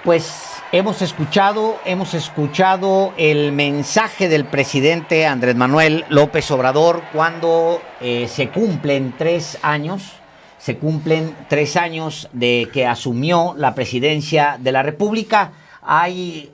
Pues hemos escuchado el mensaje del presidente Andrés Manuel López Obrador cuando se cumplen 3 años de que asumió la presidencia de la República. Hay,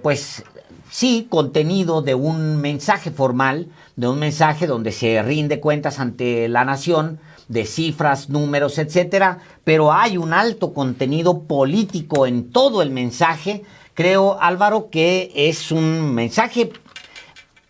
pues sí, contenido de un mensaje formal, de un mensaje donde se rinde cuentas ante la nación, de cifras, números, etcétera, pero hay un alto contenido político en todo el mensaje. Creo, Álvaro, que es un mensaje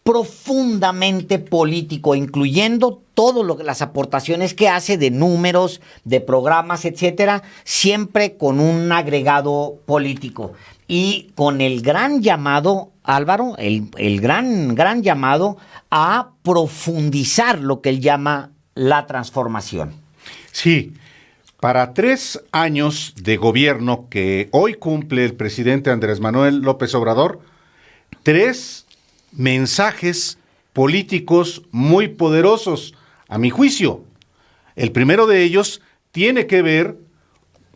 profundamente político, incluyendo todas las aportaciones que hace de números, de programas, etcétera, siempre con un agregado político y con el gran llamado, Álvaro, el gran llamado a profundizar lo que él llama la transformación. Sí, para 3 años de gobierno que hoy cumple el presidente Andrés Manuel López Obrador, 3 mensajes políticos muy poderosos, a mi juicio. El primero de ellos tiene que ver,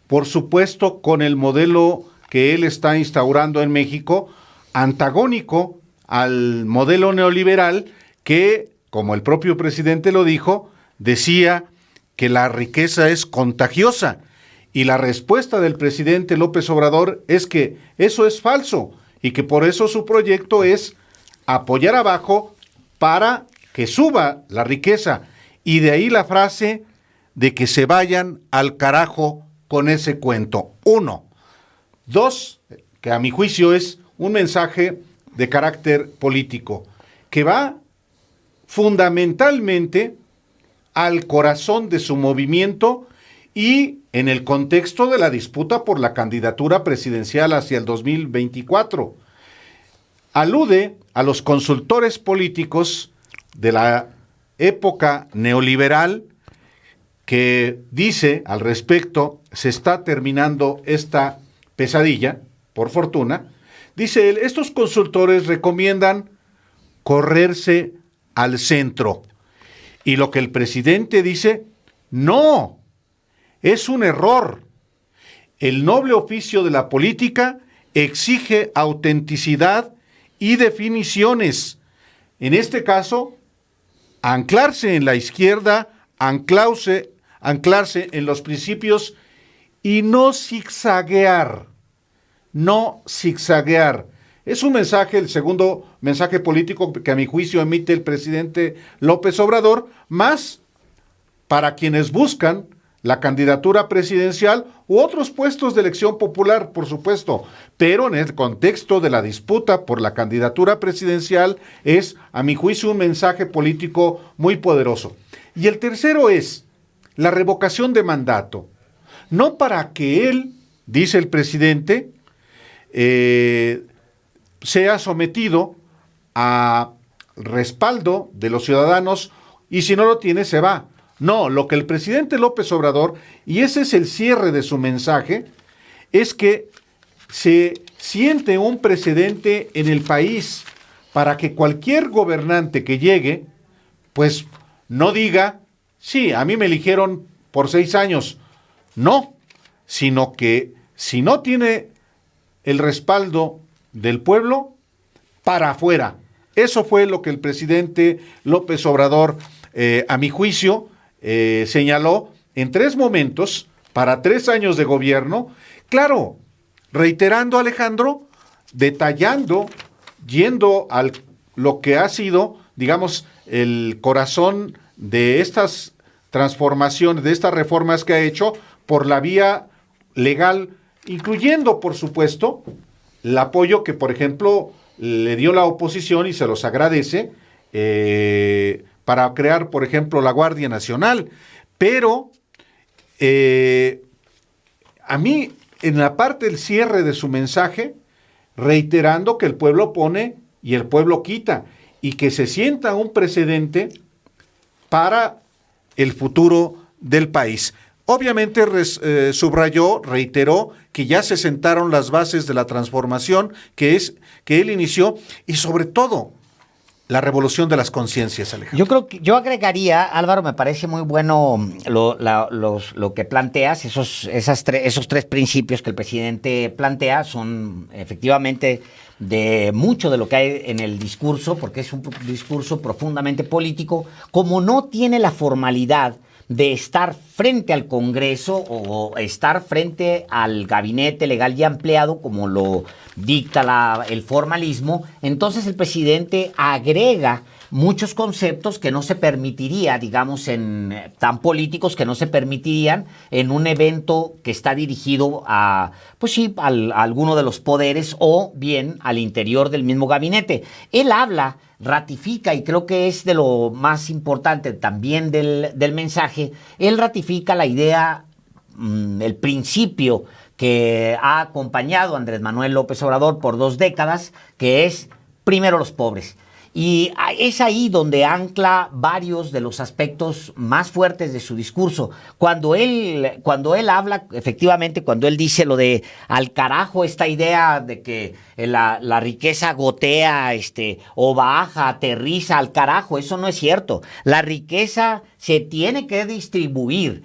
por supuesto, con el modelo que él está instaurando en México, antagónico al modelo neoliberal que, como el propio presidente lo dijo, decía que la riqueza es contagiosa, y la respuesta del presidente López Obrador es que eso es falso y que por eso su proyecto es apoyar abajo para que suba la riqueza, y de ahí la frase de que se vayan al carajo con ese cuento. 1. 2, que a mi juicio es un mensaje de carácter político, que va fundamentalmente al corazón de su movimiento y en el contexto de la disputa por la candidatura presidencial hacia el 2024. Alude a los consultores políticos de la época neoliberal que dice al respecto: se está terminando esta pesadilla, por fortuna. Dice él, estos consultores recomiendan correrse al centro. Y lo que el presidente dice, no, es un error. El noble oficio de la política exige autenticidad y definiciones. En este caso, anclarse en la izquierda, anclarse en los principios y no zigzaguear. No zigzaguear. Es un mensaje, el segundo mensaje político que a mi juicio emite el presidente López Obrador, más para quienes buscan la candidatura presidencial u otros puestos de elección popular, por supuesto, pero en el contexto de la disputa por la candidatura presidencial es, a mi juicio, un mensaje político muy poderoso. Y el tercero es la revocación de mandato. No para que él, dice el presidente, sea sometido a respaldo de los ciudadanos y si no lo tiene se va. No, lo que el presidente López Obrador, y ese es el cierre de su mensaje, es que se siente un precedente en el país para que cualquier gobernante que llegue, pues no diga, sí, a mí me eligieron por 6 años. No, sino que si no tiene el respaldo del pueblo, para afuera. Eso fue lo que el presidente López Obrador, a mi juicio, señaló en 3 momentos para 3 años de gobierno. Claro, reiterando, Alejandro, detallando, yendo a lo que ha sido, digamos, el corazón de estas transformaciones, de estas reformas que ha hecho por la vía legal, incluyendo, por supuesto, el apoyo que, por ejemplo, le dio la oposición y se los agradece para crear, por ejemplo, la Guardia Nacional. Pero a mí, en la parte del cierre de su mensaje, reiterando que el pueblo pone y el pueblo quita, y que se sienta un precedente para el futuro del país. Obviamente subrayó, reiteró que ya se sentaron las bases de la transformación que él inició, y sobre todo la revolución de las conciencias, Alejandro? Yo creo que yo agregaría, Álvaro, me parece muy bueno lo que planteas, esos tres principios que el presidente plantea son efectivamente de mucho de lo que hay en el discurso, porque es un discurso profundamente político, como no tiene la formalidad de estar frente al Congreso o estar frente al gabinete legal y ampliado, como lo dicta el formalismo, entonces el presidente agrega muchos conceptos que no se permitiría, digamos, tan políticos que no se permitirían en un evento que está dirigido a, pues sí, a alguno de los poderes o bien al interior del mismo gabinete. Él habla, ratifica, y creo que es de lo más importante también del mensaje, él ratifica la idea, el principio que ha acompañado a Andrés Manuel López Obrador por 2 décadas, que es primero los pobres. Y es ahí donde ancla varios de los aspectos más fuertes de su discurso. Cuando él habla, efectivamente, cuando él dice lo de al carajo, esta idea de que la riqueza gotea, o baja, aterriza al carajo, eso no es cierto. La riqueza se tiene que distribuir.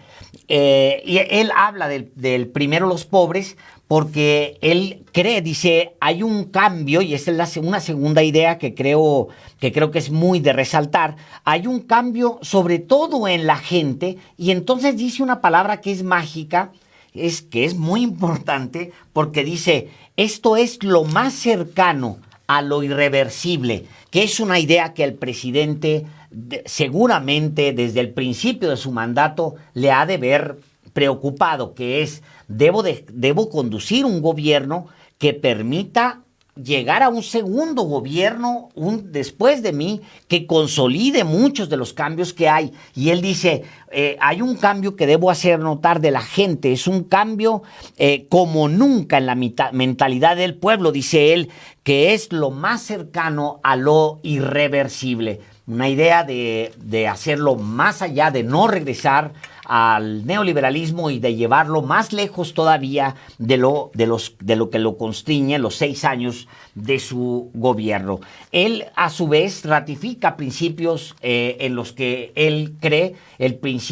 Y él habla del primero los pobres, porque él dice, hay un cambio, y esa es una segunda idea que creo que es muy de resaltar, hay un cambio sobre todo en la gente, y entonces dice una palabra que es mágica, que es muy importante, porque dice, esto es lo más cercano a lo irreversible, que es una idea que el presidente seguramente desde el principio de su mandato le ha de ver preocupado, que es, debo conducir un gobierno que permita llegar a un segundo gobierno después de mí, que consolide muchos de los cambios que hay. Y él dice, hay un cambio que debo hacer notar de la gente, es un cambio como nunca en la mentalidad del pueblo, dice él, que es lo más cercano a lo irreversible. Una idea de hacerlo más allá, de no regresar al neoliberalismo y de llevarlo más lejos todavía de lo que lo constriñe los 6 años de su gobierno. Él, a su vez, ratifica principios en los que él cree, el principio el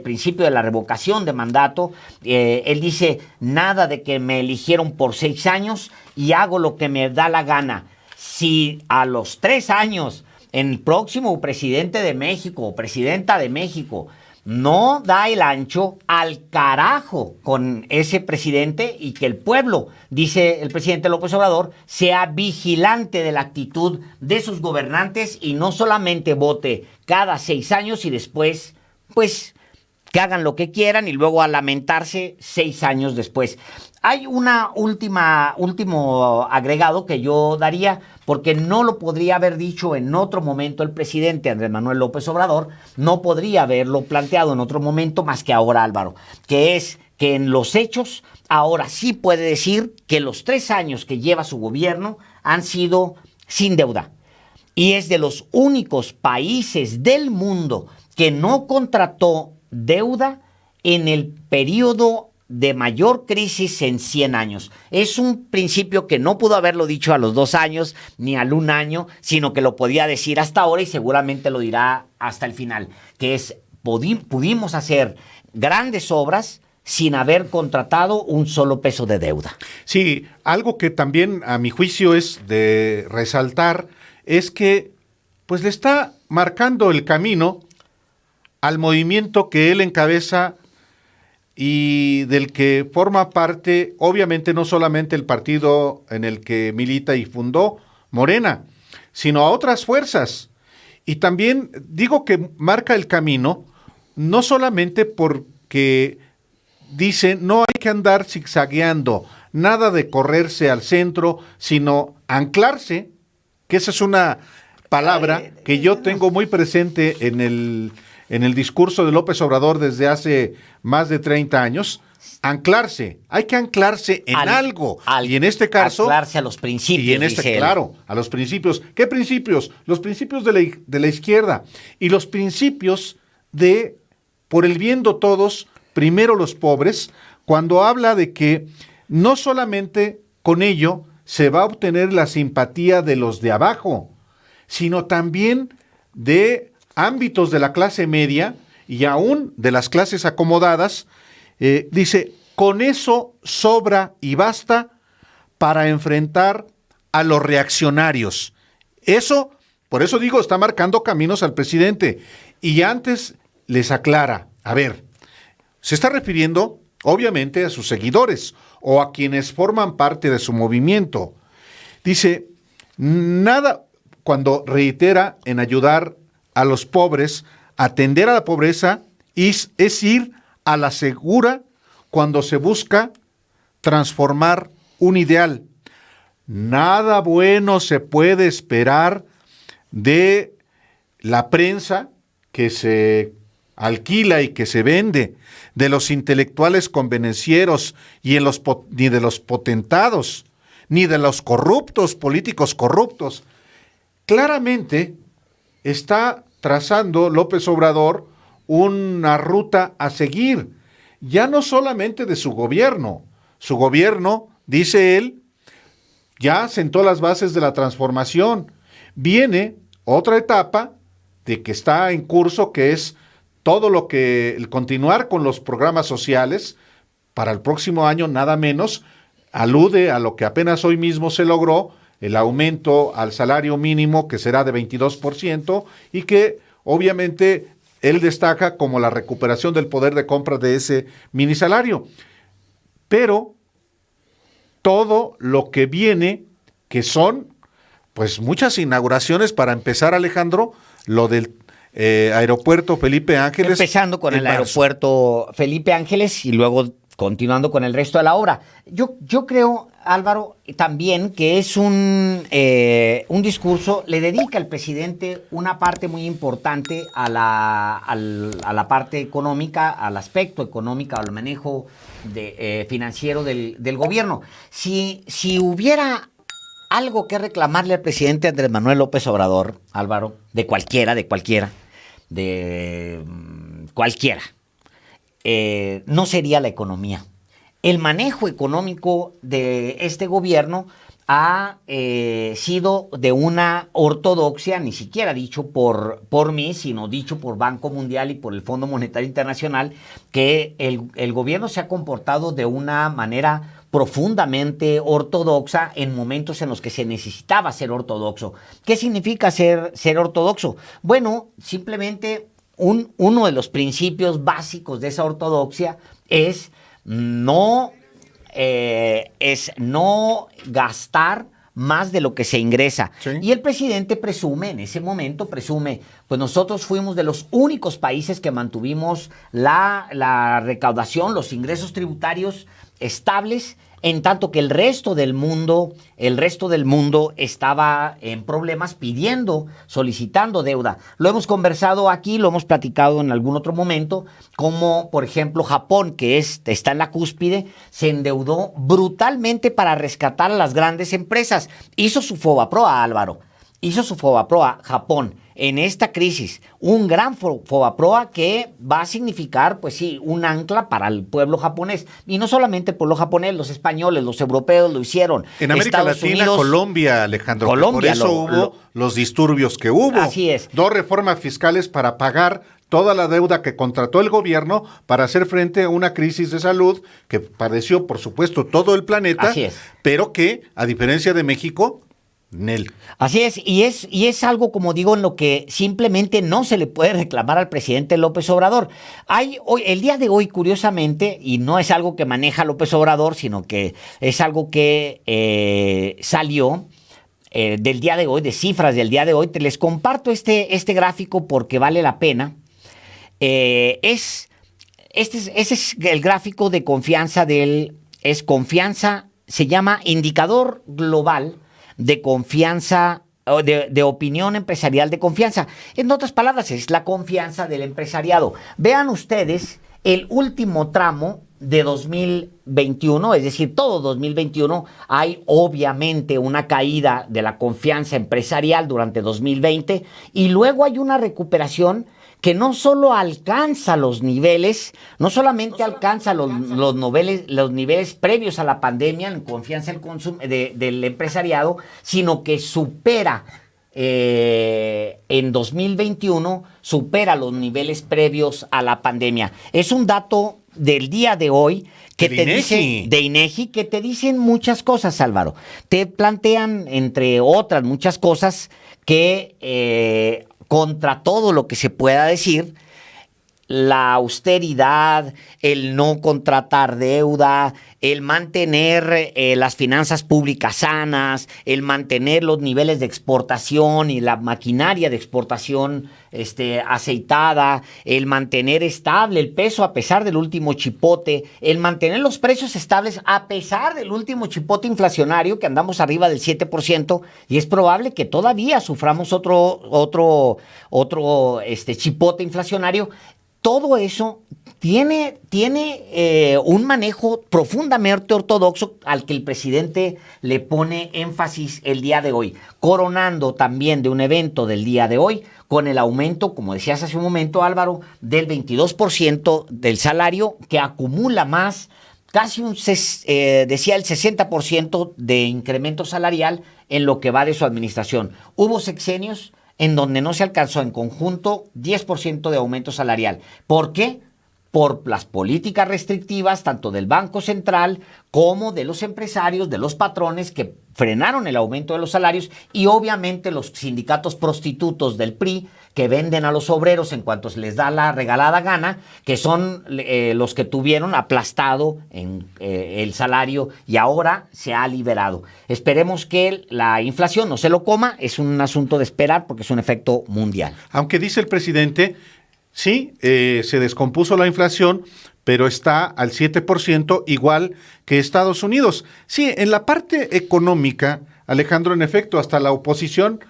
principio de la revocación de mandato. Él dice, nada de que me eligieron por 6 años y hago lo que me da la gana. Si a los 3 años el próximo presidente de México o presidenta de México no da el ancho, al carajo con ese presidente, y que el pueblo, dice el presidente López Obrador, sea vigilante de la actitud de sus gobernantes y no solamente vote cada 6 años y después, pues, que hagan lo que quieran y luego a lamentarse 6 años después. Hay último agregado que yo daría, porque no lo podría haber dicho en otro momento el presidente Andrés Manuel López Obrador, no podría haberlo planteado en otro momento más que ahora, Álvaro, que es que en los hechos ahora sí puede decir que los 3 años que lleva su gobierno han sido sin deuda. Y es de los únicos países del mundo que no contrató deuda en el periodo de mayor crisis en 100 años. Es un principio que no pudo haberlo dicho a los 2 años ni al 1 año, sino que lo podía decir hasta ahora y seguramente lo dirá hasta el final, que es, pudimos hacer grandes obras sin haber contratado un solo peso de deuda. Sí, algo que también a mi juicio es de resaltar es que pues le está marcando el camino al movimiento que él encabeza y del que forma parte, obviamente, no solamente el partido en el que milita y fundó Morena, sino a otras fuerzas. Y también digo que marca el camino, no solamente porque dice no hay que andar zigzagueando, nada de correrse al centro, sino anclarse, que esa es una palabra que yo tengo muy presente en el discurso de López Obrador desde hace más de 30 años, anclarse. Hay que anclarse en algo. Y en este caso... Anclarse a los principios, y en este, claro, a los principios. ¿Qué principios? Los principios de la izquierda. Y los principios de, por el bien de todos, primero los pobres, cuando habla de que no solamente con ello se va a obtener la simpatía de los de abajo, sino también de ámbitos de la clase media y aún de las clases acomodadas. Dice, con eso sobra y basta para enfrentar a los reaccionarios. Eso, por eso digo, está marcando caminos al presidente. Y antes les aclara, a ver, se está refiriendo obviamente a sus seguidores o a quienes forman parte de su movimiento. Dice, nada, cuando reitera en ayudar a los pobres, atender a la pobreza es ir a la segura cuando se busca transformar un ideal. Nada bueno se puede esperar de la prensa que se alquila y que se vende, de los intelectuales convenencieros ni de los potentados, ni de los corruptos, políticos corruptos. Claramente está trazando López Obrador una ruta a seguir, ya no solamente de su gobierno. Su gobierno, dice él, ya sentó las bases de la transformación. Viene otra etapa de que está en curso, que es todo lo que, el continuar con los programas sociales para el próximo año, nada menos, alude a lo que apenas hoy mismo se logró, el aumento al salario mínimo, que será de 22%, y que obviamente él destaca como la recuperación del poder de compra de ese minisalario. Pero todo lo que viene, que son pues muchas inauguraciones para empezar, Alejandro, lo del aeropuerto Felipe Ángeles. Empezando con el aeropuerto Felipe Ángeles y luego continuando con el resto de la obra. Yo creo, Álvaro, también que es un discurso, le dedica el presidente una parte muy importante a la parte económica, al aspecto económico, al manejo financiero del gobierno. Si hubiera algo que reclamarle al presidente Andrés Manuel López Obrador, Álvaro, de cualquiera, no sería la economía. El manejo económico de este gobierno ha sido de una ortodoxia, ni siquiera dicho por mí, sino dicho por Banco Mundial y por el Fondo Monetario Internacional, que el gobierno se ha comportado de una manera profundamente ortodoxa en momentos en los que se necesitaba ser ortodoxo. ¿Qué significa ser ortodoxo? Bueno, simplemente uno de los principios básicos de esa ortodoxia es no gastar más de lo que se ingresa. Sí. Y el presidente presume, en ese momento presume, pues nosotros fuimos de los únicos países que mantuvimos la recaudación, los ingresos tributarios estables, en tanto que el resto del mundo estaba en problemas solicitando deuda. Lo hemos conversado aquí, lo hemos platicado en algún otro momento, como por ejemplo Japón, que está en la cúspide, se endeudó brutalmente para rescatar a las grandes empresas. Hizo su FOBAPROA, Álvaro. Hizo su FOBAPROA, Japón, en esta crisis, un gran FOBAPROA que va a significar, pues sí, un ancla para el pueblo japonés. Y no solamente el pueblo japonés, los españoles, los europeos lo hicieron. En América Latina, Colombia, Alejandro. Colombia, por eso hubo los disturbios que hubo. Así es. 2 reformas fiscales para pagar toda la deuda que contrató el gobierno para hacer frente a una crisis de salud que padeció, por supuesto, todo el planeta. Así es. Pero que, a diferencia de México, Nel. Así es, y es algo, como digo, en lo que simplemente no se le puede reclamar al presidente López Obrador. El día de hoy, curiosamente, y no es algo que maneja López Obrador, sino que es algo que salió del día de hoy, de cifras del día de hoy. Te les comparto este gráfico porque vale la pena. Ese es el gráfico de confianza se llama Indicador Global de Confianza, de opinión empresarial de confianza. En otras palabras, es la confianza del empresariado. Vean ustedes el último tramo de 2021, es decir, todo 2021, hay obviamente una caída de la confianza empresarial durante 2020 y luego hay una recuperación que no solo alcanza los niveles, no solamente alcanza los niveles previos a la pandemia en confianza del empresariado, sino que supera en 2021, supera los niveles previos a la pandemia. Es un dato del día de hoy que te dice, de INEGI, que te dicen muchas cosas, Álvaro. Te plantean, entre otras muchas cosas, que contra todo lo que se pueda decir, la austeridad, el no contratar deuda, el mantener las finanzas públicas sanas, el mantener los niveles de exportación y la maquinaria de exportación aceitada, el mantener estable el peso a pesar del último chipote, el mantener los precios estables a pesar del último chipote inflacionario, que andamos arriba del 7%, y es probable que todavía suframos otro chipote inflacionario. Todo eso tiene un manejo profundamente ortodoxo al que el presidente le pone énfasis el día de hoy, coronando también de un evento del día de hoy con el aumento, como decías hace un momento, Álvaro, del 22% del salario, que acumula más, casi decía el 60% de incremento salarial en lo que va de su administración. Hubo sexenios en donde no se alcanzó en conjunto 10% de aumento salarial. ¿Por qué? Por las políticas restrictivas tanto del Banco Central como de los empresarios, de los patrones, que frenaron el aumento de los salarios, y obviamente los sindicatos prostitutos del PRI, que venden a los obreros en cuanto se les da la regalada gana, que son los que tuvieron aplastado el salario y ahora se ha liberado. Esperemos que la inflación no se lo coma, es un asunto de esperar porque es un efecto mundial. Aunque dice el presidente, sí, se descompuso la inflación, pero está al 7%, igual que Estados Unidos. Sí, en la parte económica, Alejandro, en efecto, hasta la oposición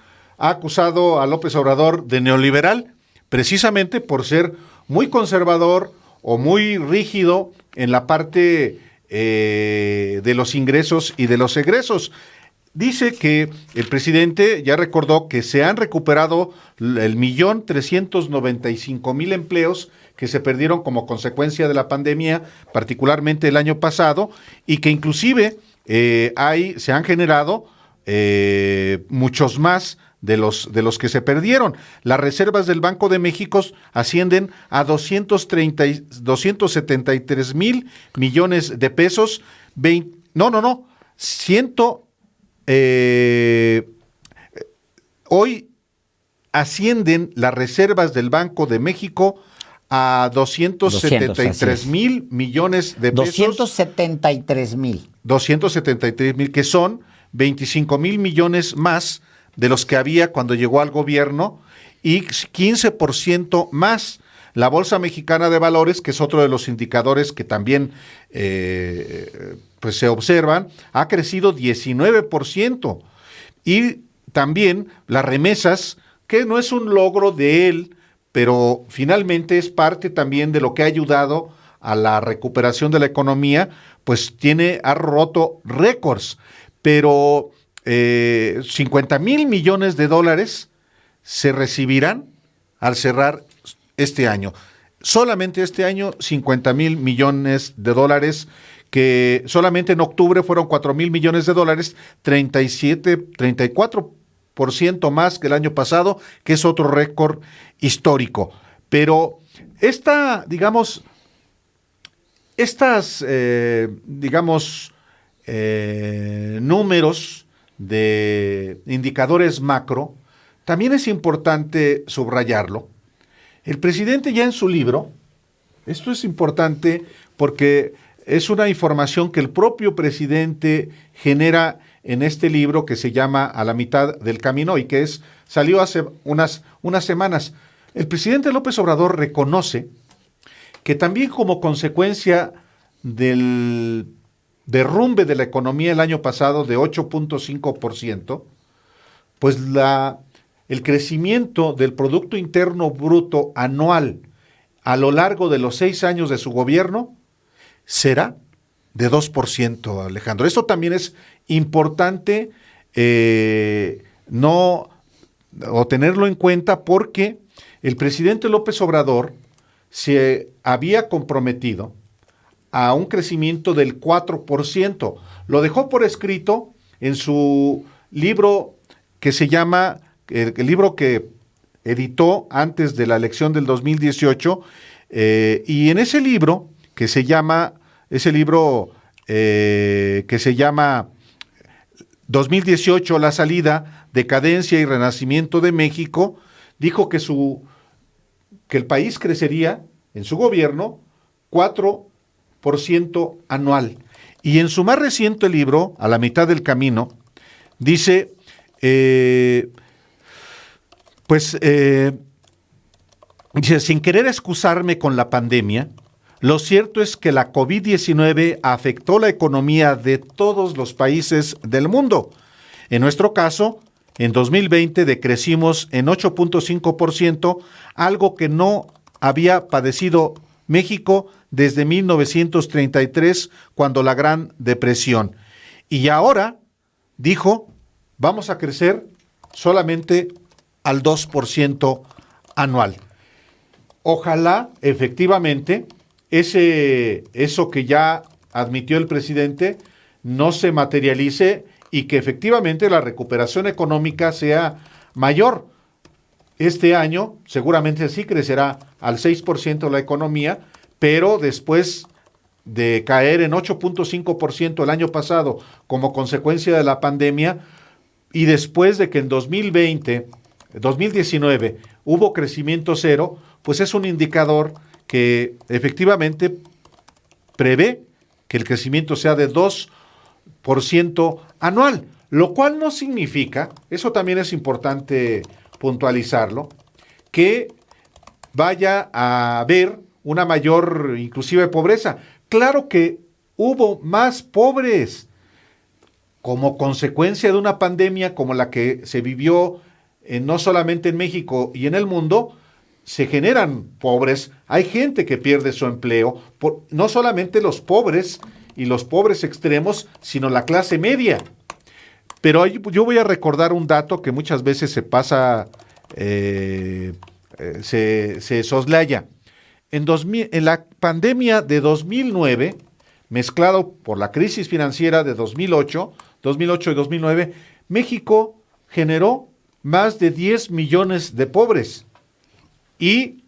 ha acusado a López Obrador de neoliberal, precisamente por ser muy conservador o muy rígido en la parte de los ingresos y de los egresos. Dice que el presidente ya recordó que se han recuperado el 1.395.000 empleos que se perdieron como consecuencia de la pandemia, particularmente el año pasado, y que inclusive se han generado muchos más de los que se perdieron. Las reservas del Banco de México ascienden a 273,000 millones de pesos. Hoy ascienden las reservas del Banco de México a 273,000 millones de pesos. 273,000, que son 25,000 millones más de los que había cuando llegó al gobierno y 15% más. La Bolsa Mexicana de Valores, que es otro de los indicadores que también pues se observan, ha crecido 19%. Y también las remesas, que no es un logro de él, pero finalmente es parte también de lo que ha ayudado a la recuperación de la economía, pues ha roto récords. Pero 50,000 millones de dólares se recibirán al cerrar este año. Solamente este año, 50,000 millones de dólares, que solamente en octubre fueron 4,000 millones de dólares, 34% más que el año pasado, que es otro récord histórico. Pero números de indicadores macro, también es importante subrayarlo. El presidente ya en su libro, esto es importante porque es una información que el propio presidente genera en este libro que se llama A la mitad del camino y que salió hace unas semanas. El presidente López Obrador reconoce que también como consecuencia del derrumbe de la economía el año pasado de 8.5%, pues el crecimiento del Producto Interno Bruto anual a lo largo de los 6 años de su gobierno será de 2%, Alejandro. Esto también es importante tenerlo en cuenta porque el presidente López Obrador se había comprometido a un crecimiento del 4%. Lo dejó por escrito en su libro que se llama, el libro que editó antes de la elección del 2018, y en ese libro que se llama, 2018, la salida, decadencia y renacimiento de México, dijo que el país crecería en su gobierno 4% anual. Y en su más reciente libro, A la mitad del camino, dice, dice, sin querer excusarme con la pandemia, lo cierto es que la COVID-19 afectó la economía de todos los países del mundo. En nuestro caso, en 2020 decrecimos en 8.5%, algo que no había padecido México desde 1933, cuando la Gran Depresión. Y ahora, dijo, vamos a crecer solamente al 2% anual. Ojalá, efectivamente, eso que ya admitió el presidente no se materialice y que efectivamente la recuperación económica sea mayor. Este año seguramente sí crecerá al 6% la economía, pero después de caer en 8.5% el año pasado como consecuencia de la pandemia, y después de que en 2019 hubo crecimiento cero, pues es un indicador que efectivamente prevé que el crecimiento sea de 2% anual, lo cual no significa, eso también es importante puntualizarlo, que vaya a haber una mayor inclusive pobreza. Claro que hubo más pobres como consecuencia de una pandemia como la que se vivió no solamente en México y en el mundo. Se generan pobres, hay gente que pierde su empleo, no solamente los pobres y los pobres extremos, sino la clase media. Pero yo voy a recordar un dato que muchas veces se pasa, se soslaya. En la pandemia de 2009, mezclado por la crisis financiera de 2008 y 2009, México generó más de 10 millones de pobres, y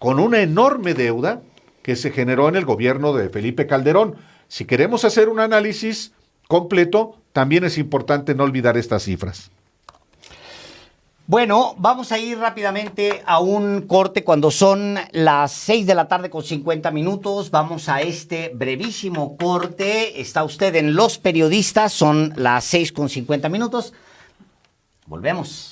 con una enorme deuda que se generó en el gobierno de Felipe Calderón. Si queremos hacer un análisis completo, también es importante no olvidar estas cifras. Bueno, vamos a ir rápidamente a un corte cuando son las 6 de la tarde con 50 minutos. Vamos a este brevísimo corte. Está usted en Los Periodistas, son las 6 con 50 minutos. Volvemos.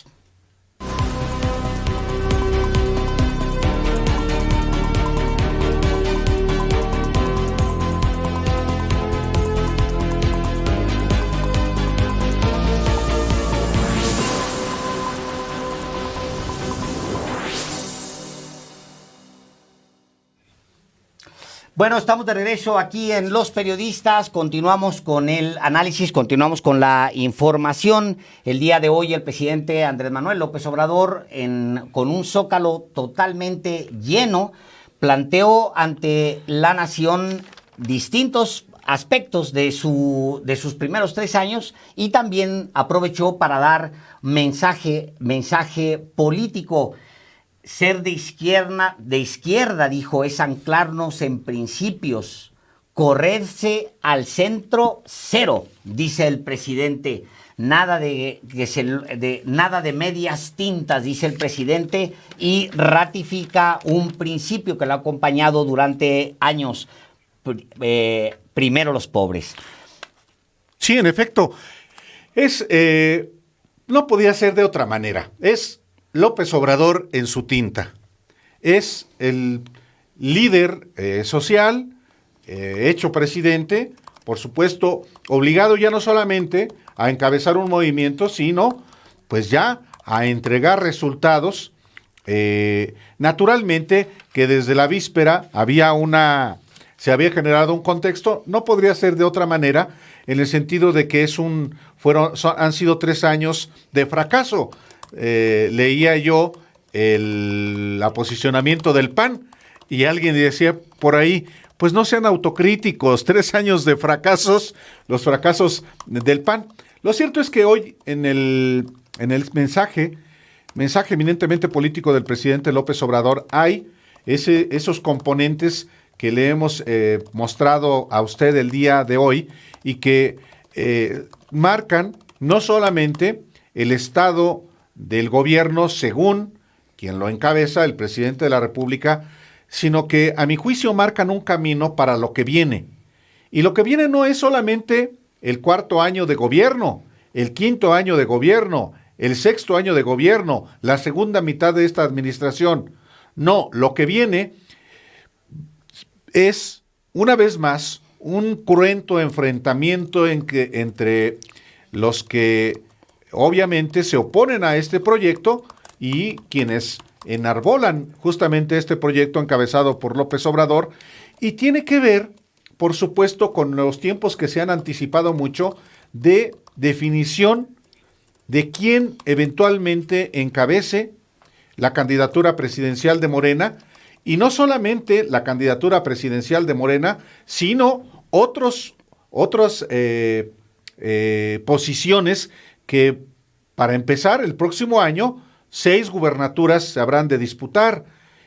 Bueno, estamos de regreso aquí en Los Periodistas, continuamos con el análisis, continuamos con la información. El día de hoy el presidente Andrés Manuel López Obrador, con un zócalo totalmente lleno, planteó ante la nación distintos aspectos de sus primeros 3 años y también aprovechó para dar mensaje político. Ser de izquierda, dijo, es anclarnos en principios, correrse al centro cero, dice el presidente. Nada de medias tintas, dice el presidente, y ratifica un principio que lo ha acompañado durante años. Primero los pobres. Sí, en efecto. No podía ser de otra manera. Es López Obrador en su tinta. Es el líder social, hecho presidente, por supuesto, obligado ya no solamente a encabezar un movimiento, sino pues ya a entregar resultados. Naturalmente que desde la víspera se había generado un contexto, no podría ser de otra manera, en el sentido de que han sido 3 años de fracaso. Leía yo el aposicionamiento del PAN, y alguien decía por ahí, pues no sean autocríticos, 3 años de fracasos, los fracasos del PAN. Lo cierto es que hoy en el mensaje eminentemente político del presidente López Obrador hay esos componentes que le hemos mostrado a usted el día de hoy y que marcan no solamente el estado del gobierno según quien lo encabeza, el presidente de la República, sino que a mi juicio marcan un camino para lo que viene. Y lo que viene no es solamente el 4º año de gobierno, el 5º año de gobierno, el 6º año de gobierno, la segunda mitad de esta administración. No, lo que viene es, una vez más, un cruento enfrentamiento entre los que obviamente se oponen a este proyecto y quienes enarbolan justamente este proyecto encabezado por López Obrador, y tiene que ver, por supuesto, con los tiempos que se han anticipado mucho de definición de quién eventualmente encabece la candidatura presidencial de Morena, y no solamente la candidatura presidencial de Morena, sino otras posiciones que, para empezar, el próximo año 6 gubernaturas se habrán de disputar,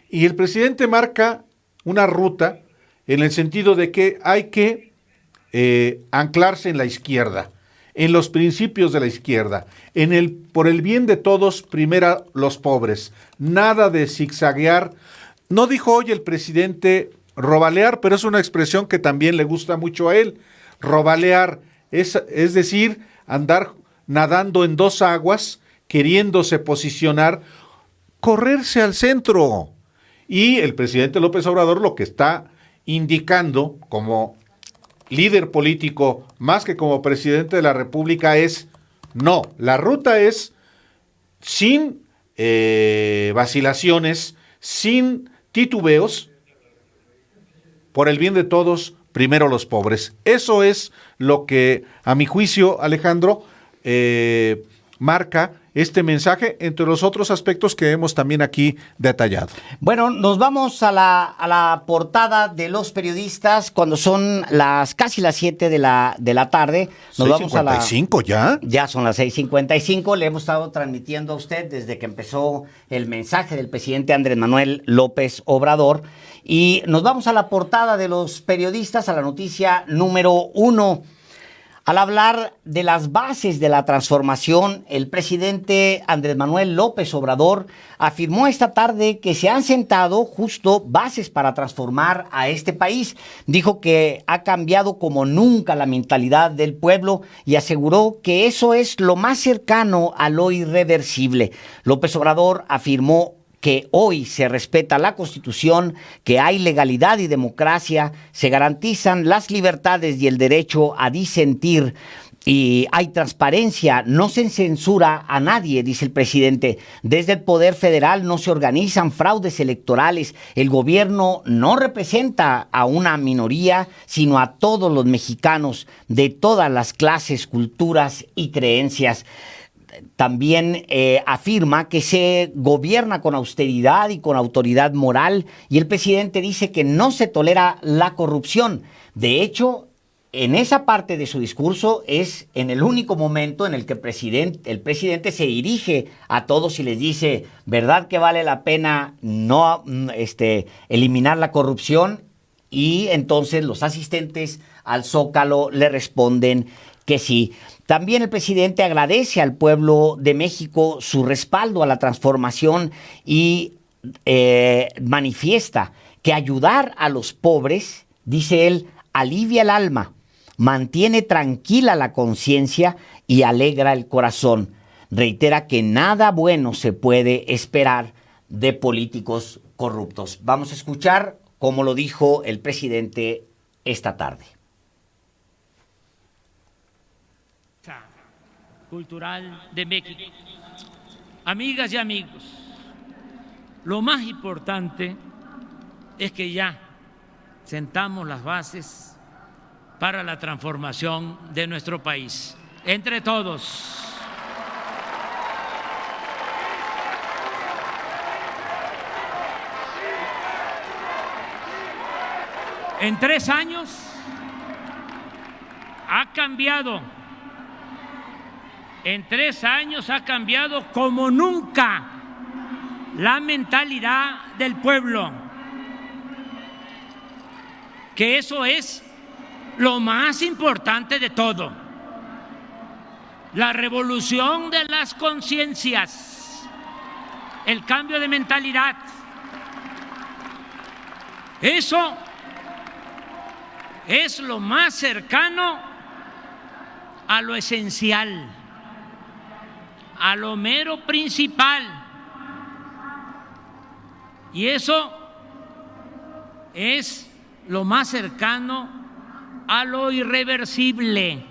y el presidente marca una ruta en el sentido de que hay que anclarse en la izquierda, en los principios de la izquierda, por el bien de todos, primero los pobres, nada de zigzaguear. No dijo hoy el presidente robalear, pero es una expresión que también le gusta mucho a él. Robalear es decir, andar nadando en 2 aguas, queriéndose posicionar, correrse al centro. Y el presidente López Obrador lo que está indicando como líder político, más que como presidente de la República, es no, la ruta es sin vacilaciones, sin titubeos, por el bien de todos, primero los pobres. Eso es lo que, a mi juicio, Alejandro, marca este mensaje, entre los otros aspectos que hemos también aquí detallado. Bueno, nos vamos a la portada de los periodistas cuando son casi las 7 de la tarde. Nos vamos a 6:55 ya. Ya son las 6:55. Le hemos estado transmitiendo a usted desde que empezó el mensaje del presidente Andrés Manuel López Obrador. Y nos vamos a la portada de los periodistas, a la noticia número 1. Al hablar de las bases de la transformación, el presidente Andrés Manuel López Obrador afirmó esta tarde que se han sentado justo bases para transformar a este país. Dijo que ha cambiado como nunca la mentalidad del pueblo y aseguró que eso es lo más cercano a lo irreversible. López Obrador afirmó que hoy se respeta la Constitución, que hay legalidad y democracia, se garantizan las libertades y el derecho a disentir, y hay transparencia, no se censura a nadie, dice el presidente. Desde el Poder Federal no se organizan fraudes electorales, el gobierno no representa a una minoría, sino a todos los mexicanos de todas las clases, culturas y creencias. También afirma que se gobierna con austeridad y con autoridad moral, y el presidente dice que no se tolera la corrupción. De hecho, en esa parte de su discurso es en el único momento en el que el presidente se dirige a todos y les dice, ¿verdad que vale la pena no eliminar la corrupción? Y entonces los asistentes al Zócalo le responden que sí. También el presidente agradece al pueblo de México su respaldo a la transformación y manifiesta que ayudar a los pobres, dice él, alivia el alma, mantiene tranquila la conciencia y alegra el corazón. Reitera que nada bueno se puede esperar de políticos corruptos. Vamos a escuchar cómo lo dijo el presidente esta tarde. Cultural de México. Amigas y amigos, lo más importante es que ya sentamos las bases para la transformación de nuestro país. Entre todos. En 3 años ha cambiado. En 3 años ha cambiado como nunca la mentalidad del pueblo. Que eso es lo más importante de todo. La revolución de las conciencias, el cambio de mentalidad. Eso es lo más cercano a lo esencial, a lo mero principal. Y eso es lo más cercano a lo irreversible.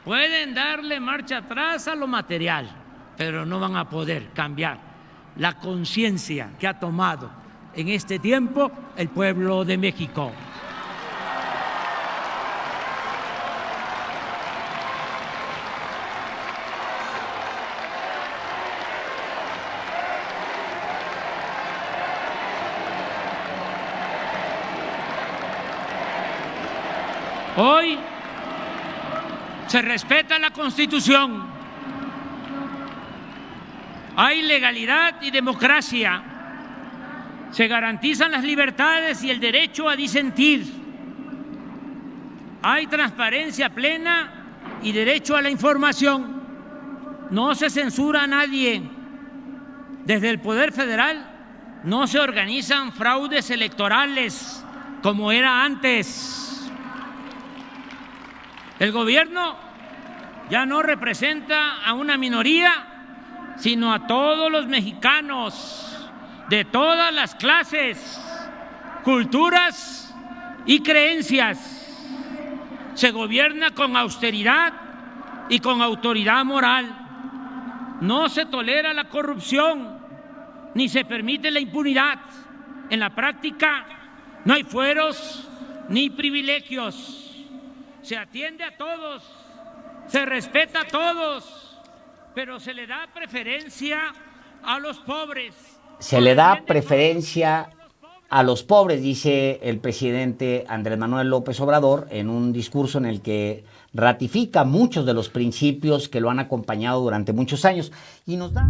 Pueden darle marcha atrás a lo material, pero no van a poder cambiar la conciencia que ha tomado en este tiempo el pueblo de México. Hoy se respeta la Constitución, hay legalidad y democracia, se garantizan las libertades y el derecho a disentir, hay transparencia plena y derecho a la información, no se censura a nadie. Desde el Poder Federal no se organizan fraudes electorales como era antes. El gobierno ya no representa a una minoría, sino a todos los mexicanos de todas las clases, culturas y creencias. Se gobierna con austeridad y con autoridad moral. No se tolera la corrupción ni se permite la impunidad. En la práctica no hay fueros ni privilegios. Se atiende a todos, se respeta a todos, pero se le da preferencia a los pobres. Se le da preferencia a los pobres, dice el presidente Andrés Manuel López Obrador en un discurso en el que ratifica muchos de los principios que lo han acompañado durante muchos años y nos da...